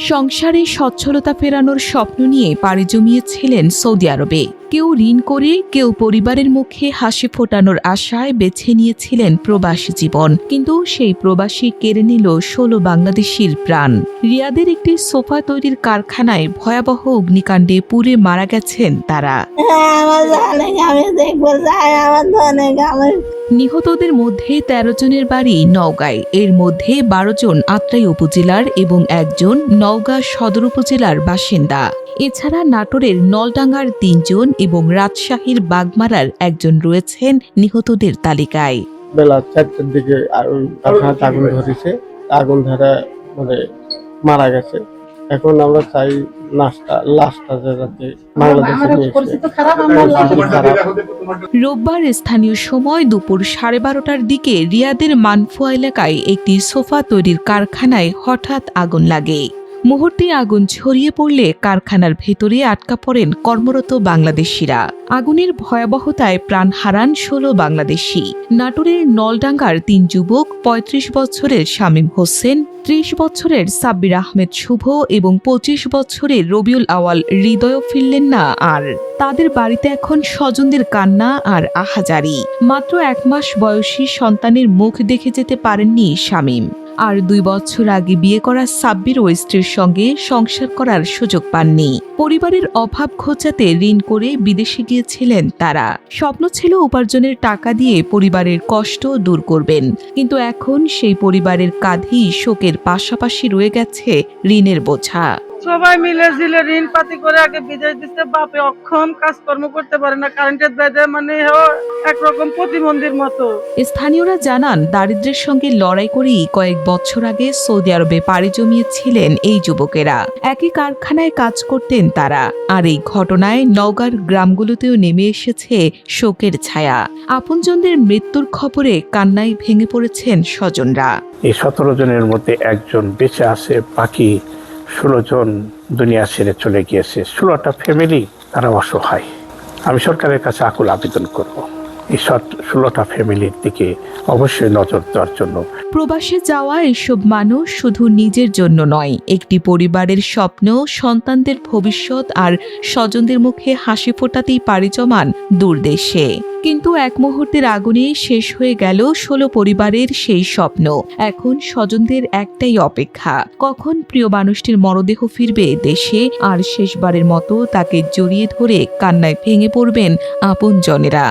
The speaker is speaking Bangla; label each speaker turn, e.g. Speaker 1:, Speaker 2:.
Speaker 1: সংসারে সচ্ছলতা ফেরানোর স্বপ্ন নিয়ে পাড়ি জমিয়েছিলেন সৌদি আরবে। কেউ ঋণ করে, কেউ পরিবারের মুখে হাসি ফোটানোর আশায় বেছে নিয়েছিলেন প্রবাসী জীবন। কিন্তু সেই প্রবাসী কেড়ে নিল ১৬ বাংলাদেশির প্রাণ। রিয়াদের একটি সোফা তৈরির কারখানায় ভয়াবহ অগ্নিকাণ্ডে পুড়ে মারা গেছেন তারা। নিহতদের মধ্যে ১৩ জনের বাড়ি নওগাঁয়। এর মধ্যে ১২ জন আত্রাই উপজেলার এবং একজন নওগাঁ সদর উপজেলার বাসিন্দা। এছাড়া নাটোরের নলডাঙ্গার ৩ জন এবং রাজশাহীর বাগমারার একজন রয়েছেন নিহতদের তালিকায়।
Speaker 2: বেলা ৪টার দিকে কারখানাতে আগুন ধরেছে, আগুন ধরে মারা গেছে। এখন আমরা চাই লাশটা যাতে
Speaker 1: রোববার স্থানীয় সময় দুপুর 12:30টার দিকে রিয়াদের মানফুয়া এলাকায় একটি সোফা তৈরির কারখানায় হঠাৎ আগুন লাগে। মুহূর্তে আগুন ছড়িয়ে পড়লে কারখানার ভেতরে আটকা পড়েন কর্মরত বাংলাদেশিরা। আগুনের ভয়াবহতায় প্রাণ হারান ১৬ বাংলাদেশি। নাটোরের নলডাঙ্গার ৩ যুবক, ৩৫ বছরের শামীম হোসেন, ৩০ বছরের সাব্বির আহমেদ শুভ এবং ২৫ বছরের রবিউল আওয়াল হৃদয়ও ফিরলেন না আর। তাদের বাড়িতে এখন স্বজনদের কান্না আর আহাজারি। মাত্র ১ মাস বয়সী সন্তানের মুখ দেখে যেতে পারেননি শামীম। আর ২ বছর আগে বিয়ে করা সাব্বির ও স্ত্রীর সঙ্গে সংসার করার সুযোগ পাননি। পরিবারের অভাব ঘোচাতে ঋণ করে বিদেশে গিয়েছিলেন তারা। স্বপ্ন ছিল উপার্জনের টাকা দিয়ে পরিবারের কষ্ট দূর করবেন। কিন্তু এখন সেই পরিবারের কাঁধেই শোকের পাশাপাশি রয়ে গেছে ঋণের বোঝা।
Speaker 3: সবাই মিলে ঝিলে ঋণ পাতি করে আগে বিদেশ দিতে, বাপে অক্ষম, কাজকর্ম করতে পারে না, কারেন্টের বেদে একরকম প্রতিবন্ধীর মতো।
Speaker 1: স্থানীয়রা জানান, দারিদ্র্যের সঙ্গে লড়াই করেই কয়েক বছর আগে সৌদি আরবে পাড়ি জমিয়েছিলেন এই যুবকেরা। একই কারখানায় কাজ করতেন তারা। আর এই ঘটনায় নওগাঁর গ্রামগুলোতেও নেমে এসেছে শোকের ছায়া। আপনজনদের মৃত্যুর খবরে কান্নায় ভেঙে পড়েছেন স্বজনরা।
Speaker 4: এই ১৭ জনের মধ্যে একজন বেঁচে আছে, বাকি ১৬ জন দুনিয়া ছেড়ে চলে গিয়েছে। ১৬টা ফ্যামিলি, তারা অসহায়। আমি সরকারের কাছে আকুল আবেদন করব এই ১৬টা ফ্যামিলির দিকে অবশ্যই নজর দেওয়ার জন্য।
Speaker 1: প্রবাসে যাওয়া এসব মানুষ শুধু নিজের জন্য নয়, একটি পরিবারের স্বপ্ন, সন্তানদের ভবিষ্যৎ আর স্বজনদের মুখে হাসি ফোটাতেই পাড়ি জমান দূর দেশে। কিন্তু এক মুহূর্তের আগুনে শেষ হয়ে গেল ১৬ পরিবারের সেই স্বপ্ন। এখন স্বজনদের একটাই অপেক্ষা, কখন প্রিয় মানুষটির মরদেহ ফিরবে দেশে আর শেষবারের মতো তাকে জড়িয়ে ধরে কান্নায় ভেঙে পড়বেন আপনজনেরা।